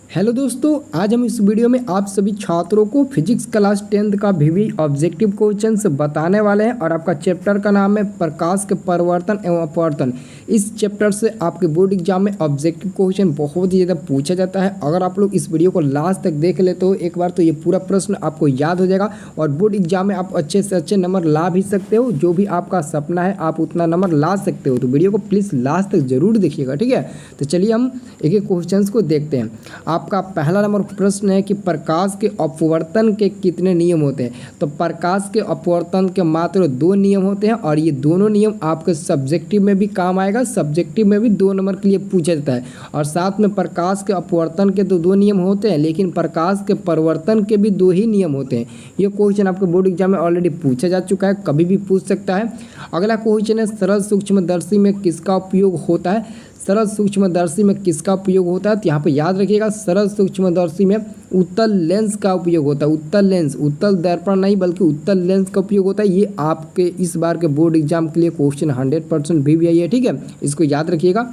Hello दोस्तों, आज हम इस वीडियो में आप सभी छात्रों को फिजिक्स क्लास 10th का वीवी ऑब्जेक्टिव क्वेश्चंस बताने वाले हैं और आपका चैप्टर का नाम है प्रकाश के परिवर्तन एवं अपवर्तन। इस चैप्टर से आपके बोर्ड एग्जाम में ऑब्जेक्टिव क्वेश्चन बहुत ही ज़्यादा पूछा जाता है। अगर आप लोग इस वीडियो को लास्ट तक देख लेते हो एक बार तो ये पूरा प्रश्न आपको याद हो जाएगा और बोर्ड एग्जाम में आप अच्छे से अच्छे नंबर ला भी सकते हो। जो भी आपका सपना है आप उतना नंबर ला सकते हो, तो वीडियो को प्लीज़ लास्ट तक जरूर देखिएगा, ठीक है। तो चलिए हम एक एक क्वेश्चन को देखते हैं। आपका पहला नंबर प्रश्न है कि प्रकाश के अपवर्तन के कितने नियम होते हैं। तो प्रकाश के अपवर्तन के मात्र 2 नियम होते हैं और ये दोनों नियम आपके सब्जेक्टिव में भी काम आएगा। सब्जेक्टिव में भी 2 नंबर के लिए पूछा जाता है और साथ में प्रकाश के अपवर्तन के तो 2 नियम होते हैं, लेकिन प्रकाश के परिवर्तन के भी 2 ही नियम होते हैं। ये क्वेश्चन आपके बोर्ड एग्जाम में ऑलरेडी पूछा जा चुका है, कभी भी पूछ सकता है। अगला क्वेश्चन है सरल सूक्ष्मदर्शी में किसका उपयोग होता है। सरल सूक्ष्मदर्शी में किसका उपयोग होता है, तो यहाँ पे याद रखिएगा सरल सूक्ष्मदर्शी में उत्तल लेंस का उपयोग होता है। उत्तल लेंस, उत्तल दर्पण नहीं बल्कि उत्तल लेंस का उपयोग होता है। ये आपके इस बार के बोर्ड एग्जाम के लिए क्वेश्चन 100% भी आई है, ठीक है, इसको याद रखिएगा।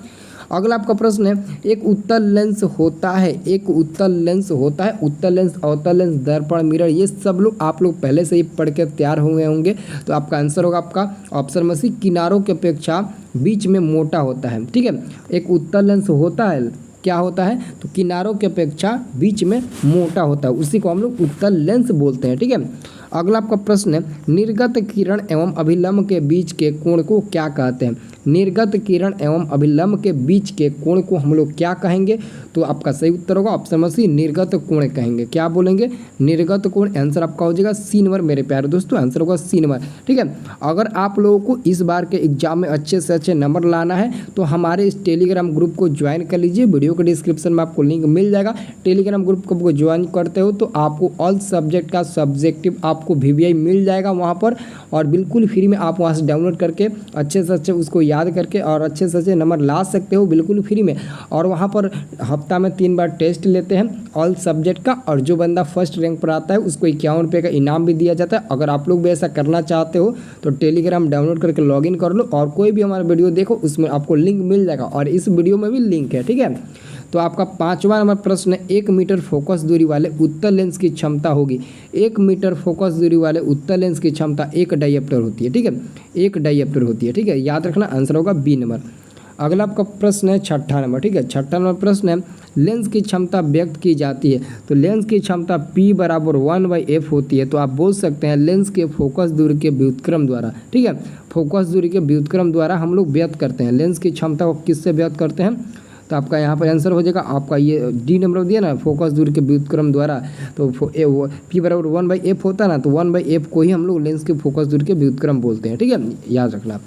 अगला आपका प्रश्न है एक उत्तल लेंस होता है, एक उत्तल लेंस होता है, उत्तल लेंस, अवतल लेंस, दर्पण, मिरर, ये सब लोग आप लोग पहले से ही पढ़ के तैयार हुए होंगे। तो आपका आंसर होगा आपका ऑप्शन में सी, किनारों की अपेक्षा बीच में मोटा होता है, ठीक है। एक उत्तल लेंस होता है, क्या होता है, तो किनारों की अपेक्षा बीच में मोटा होता है, उसी को हम लोग उत्तल लेंस बोलते हैं, ठीक है। अगला आपका प्रश्न है निर्गत किरण एवं अभिलंब के बीच के कोण को क्या कहते हैं। निर्गत किरण एवं अभिलंब के बीच के कोण को हम लोग क्या कहेंगे, तो आपका सही उत्तर होगा ऑप्शन में सी, निर्गत कोण कहेंगे। क्या बोलेंगे, निर्गत कोण। आंसर आपका हो जाएगा सी नंबर मेरे प्यारे दोस्तों, आंसर होगा सी नंबर, ठीक है। अगर आप लोगों को इस बार के एग्जाम में अच्छे से अच्छे नंबर लाना है तो हमारे इस टेलीग्राम ग्रुप को ज्वाइन कर लीजिए। वीडियो के डिस्क्रिप्शन में आपको लिंक मिल जाएगा। टेलीग्राम ग्रुप को ज्वाइन करते हो तो आपको ऑल सब्जेक्ट का सब्जेक्टिव आपको वीवीआई मिल जाएगा वहाँ पर, और बिल्कुल फ्री में आप वहाँ से डाउनलोड करके अच्छे से अच्छे उसको याद करके और अच्छे से अच्छे नंबर ला सकते हो बिल्कुल फ्री में। और वहाँ पर हफ्ता में 3 बार टेस्ट लेते हैं ऑल सब्जेक्ट का, और जो बंदा फर्स्ट रैंक पर आता है उसको 51 रुपये का इनाम भी दिया जाता है। अगर आप लोग भी ऐसा करना चाहते हो तो टेलीग्राम डाउनलोड करके लॉगिन कर लो और कोई भी हमारा वीडियो देखो, उसमें आपको लिंक मिल जाएगा और इस वीडियो में भी लिंक है, ठीक है। तो आपका 5वां नंबर प्रश्न है 1 मीटर फोकस दूरी वाले उत्तल लेंस की क्षमता होगी। 1 मीटर फोकस दूरी वाले उत्तल लेंस की क्षमता 1 डायप्टर होती है, ठीक है, 1 डायप्टर होती है, ठीक है, याद रखना। आंसर होगा बी नंबर। अगला आपका प्रश्न है 6ठा नंबर, ठीक है, 6ठा नंबर प्रश्न है लेंस की क्षमता व्यक्त की जाती है। तो लेंस की क्षमता P बराबर 1/f होती है। तो आप बोल सकते हैं लेंस के फोकस दूरी के व्युत्क्रम द्वारा, ठीक है, फोकस दूरी के व्युत्क्रम द्वारा हम लोग व्यक्त करते हैं। लेंस की क्षमता को किससे व्यक्त करते हैं, तो आपका यहाँ पर आंसर हो जाएगा आपका ये डी नंबर दिया ना, फोकस दूरी के व्युत्क्रम द्वारा। तो P बराबर 1/f होता है ना, तो 1/f को ही हम लोग लेंस के फोकस दूरी के व्युत्क्रम बोलते हैं, ठीक है, याद रखना।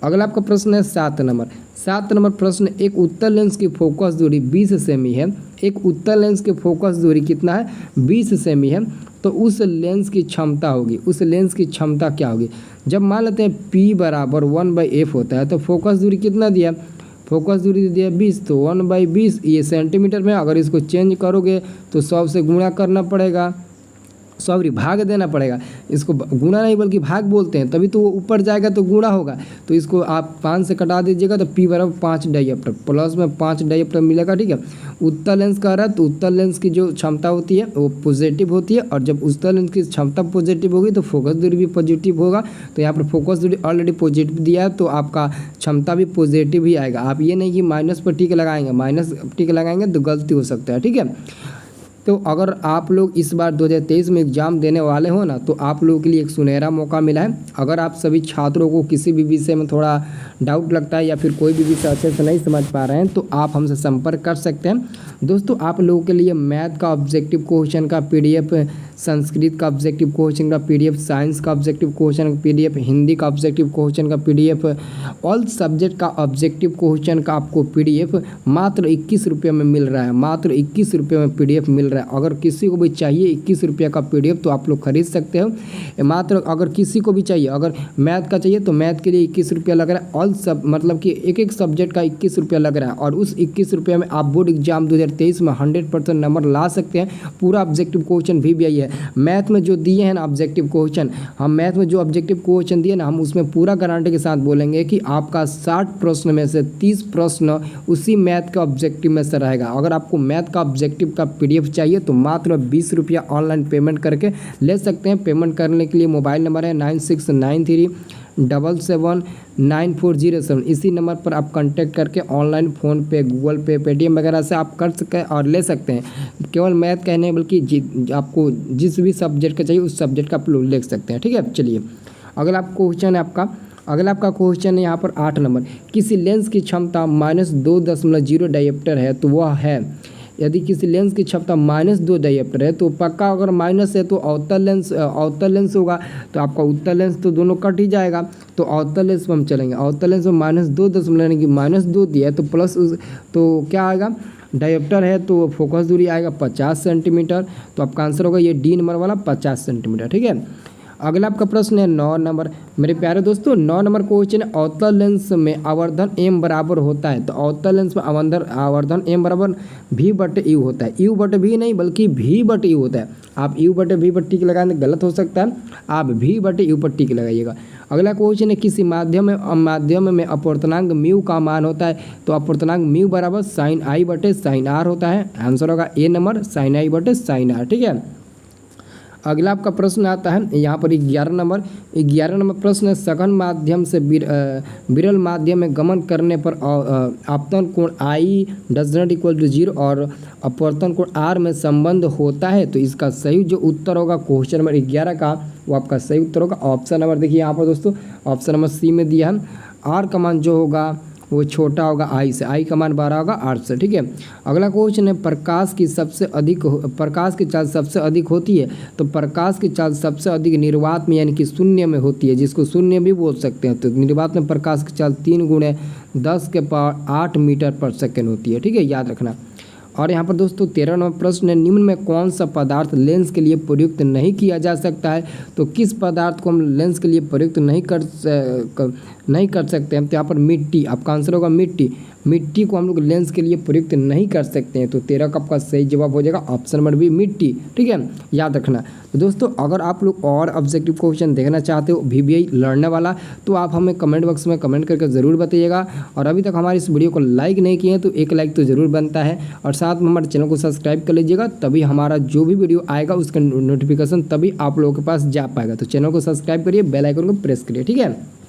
अगला आपका प्रश्न है 7 नंबर। 7 नंबर प्रश्न, एक उत्तल लेंस की फोकस दूरी 20 सेमी है। एक उत्तल लेंस की फोकस दूरी कितना है, 20 सेमी है। तो उस लेंस की क्षमता होगी, उस लेंस की क्षमता क्या होगी। जब मान लेते हैं P बराबर 1/f होता है तो फोकस दूरी कितना दिया, फोकस दूरी दिया 20, तो 1/20 ये सेंटीमीटर में, अगर इसको चेंज करोगे तो 100 से गुणा करना पड़ेगा, सॉरी भाग देना पड़ेगा। इसको गुणा नहीं बल्कि भाग बोलते हैं, तभी तो वो ऊपर जाएगा तो गुणा होगा। तो इसको आप 5 से कटा दीजिएगा तो P बराबर 5 डायप्टर, प्लस में 5 डायप्टर मिलेगा, ठीक है। उत्तल लेंस का रहा तो उत्तल लेंस की जो क्षमता होती है वो पॉजिटिव होती है, और जब उत्तल लेंस की क्षमता पॉजिटिव होगी तो फोकस दूरी भी पॉजिटिव होगा। तो यहाँ पर फोकस दूरी ऑलरेडी पॉजिटिव दिया है तो आपका क्षमता भी पॉजिटिव ही आएगा। आप ये नहीं कि माइनस पर टिक लगाएंगे, माइनस टिक लगाएंगे तो गलती हो सकता है, ठीक है। तो अगर आप लोग इस बार 2023 में एग्ज़ाम देने वाले हो ना, तो आप लोगों के लिए एक सुनहरा मौका मिला है। अगर आप सभी छात्रों को किसी भी विषय में थोड़ा डाउट लगता है या फिर कोई भी विषय अच्छे से नहीं समझ पा रहे हैं तो आप हमसे संपर्क कर सकते हैं। दोस्तों आप लोगों के लिए मैथ का ऑब्जेक्टिव क्वेश्चन का PDF, संस्कृत का ऑब्जेक्टिव क्वेश्चन का PDF, साइंस का ऑब्जेक्टिव क्वेश्चन का PDF, हिंदी का ऑब्जेक्टिव क्वेश्चन का PDF, ऑल सब्जेक्ट का ऑब्जेक्टिव क्वेश्चन का आपको PDF मात्र 21 रुपये में मिल रहा है, मात्र 21 रुपये में PDF मिल रहा है। अगर किसी को भी चाहिए 21 रुपये का PDF तो आप लोग खरीद सकते हो मात्र। अगर किसी को भी चाहिए, अगर मैथ का चाहिए तो मैथ के लिए 21 रुपया लग रहा है। ऑल मतलब कि एक एक सब्जेक्ट का 21 रुपया लग रहा है और उस 21 रुपये में आप बोर्ड एग्जाम 2023 में 100% नंबर ला सकते हैं। पूरा ऑब्जेक्टिव क्वेश्चन भी आई है। मैथ में जो दिए हैं ना ऑब्जेक्टिव क्वेश्चन, हम मैथ में जो ऑब्जेक्टिव क्वेश्चन दिए ना, हम उसमें पूरा गारंटी के साथ बोलेंगे कि आपका 60 प्रश्न में से 30 प्रश्न उसी मैथ के ऑब्जेक्टिव में से रहेगा। अगर आपको मैथ का ऑब्जेक्टिव का PDF चाहिए तो मात्र 20 रुपया ऑनलाइन पेमेंट करके ले सकते हैं। पेमेंट करने के लिए मोबाइल नंबर है 9693779407। इसी नंबर पर आप कांटेक्ट करके ऑनलाइन फ़ोन पे, गूगल पे, पेटीएम वगैरह से आप कर सकते हैं और ले सकते हैं। केवल मैथ का नहीं बल्कि आपको जिस भी सब्जेक्ट का चाहिए उस सब्जेक्ट का आप लोग ले सकते हैं। ठीक है, चलिए अगला क्वेश्चन है आपका क्वेश्चन है यहाँ पर 8 नंबर। किसी लेंस की क्षमता -2.0 डायोप्टर है तो वह है, यदि किसी लेंस की क्षमता -2 डायोप्टर है तो पक्का अगर माइनस है तो अवतल लेंस होगा, तो आपका उत्तल लेंस तो दोनों कट ही जाएगा। तो अवतल लेंस पर हम चलेंगे। अवतल लेंस में -2 यानी कि -2 दिया है तो प्लस तो क्या आएगा, डायोप्टर है तो फोकस दूरी आएगा 50 सेंटीमीटर। तो आपका आंसर होगा ये डी नंबर वाला 50 सेंटीमीटर। ठीक है, अगला आपका प्रश्न है 9 नंबर। मेरे प्यारे दोस्तों 9 नंबर क्वेश्चन है, अवतल लेंस में आवर्धन m बराबर होता है। तो अवतल लेंस में आवर्धन m बराबर v/u होता है। u/v नहीं बल्कि v/u होता है। आप u/v पर टिक लगाने गलत हो सकता है, आप v/u पर टिक लगाइएगा। अगला क्वेश्चन है, किसी माध्यम में अपवर्तनांक म्यू का मान होता है। तो अपवर्तनांक म्यू बराबर sin i/sin r होता है। आंसर होगा ए नंबर sin i/sin r। ठीक है, अगला आपका प्रश्न आता है यहाँ पर 11 नंबर प्रश्न है, सघन माध्यम से विरल माध्यम में गमन करने पर आपतन कोण I does not equal to 0 और अपवर्तन कोण R में संबंध होता है। तो इसका सही जो उत्तर होगा क्वेश्चन नंबर 11 का, वो आपका सही उत्तर होगा ऑप्शन नंबर, देखिए यहाँ पर दोस्तों ऑप्शन नंबर सी में दिया है। R का मान जो होगा वो छोटा होगा I से, I का मान 12 होगा 8 से। ठीक है, अगला क्वेश्चन है, प्रकाश की चाल सबसे अधिक होती है। तो प्रकाश की चाल सबसे अधिक निर्वात में यानी कि शून्य में होती है, जिसको शून्य भी बोल सकते हैं। तो निर्वात में प्रकाश की चाल 3 × 10⁸ मीटर पर सेकेंड होती है। ठीक है, याद रखना। और यहाँ पर दोस्तों 13 नंबर प्रश्न है, निम्न में कौन सा पदार्थ लेंस के लिए प्रयुक्त नहीं किया जा सकता है। तो किस पदार्थ को हम लेंस के लिए प्रयुक्त नहीं कर सकते हैं। तो यहाँ पर मिट्टी, आपका आंसर होगा मिट्टी को हम लोग लेंस के लिए प्रयुक्त नहीं कर सकते हैं। तो 13 का आपका सही जवाब हो जाएगा ऑप्शन नंबर बी मिट्टी। ठीक है, याद रखना। तो दोस्तों अगर आप लोग और ऑब्जेक्टिव क्वेश्चन देखना चाहते हो VBI लड़ने वाला, तो आप हमें कमेंट बॉक्स में कमेंट करके ज़रूर बताइएगा। और अभी तक हमारी इस वीडियो को लाइक नहीं किए हैं तो एक लाइक तो ज़रूर बनता है, और साथ में हमारे चैनल को सब्सक्राइब कर लीजिएगा, तभी हमारा जो भी वीडियो आएगा उसका नोटिफिकेशन तभी आप लोगों के पास जा पाएगा। तो चैनल को सब्सक्राइब करिए, बेल आइकन को प्रेस करिए। ठीक है।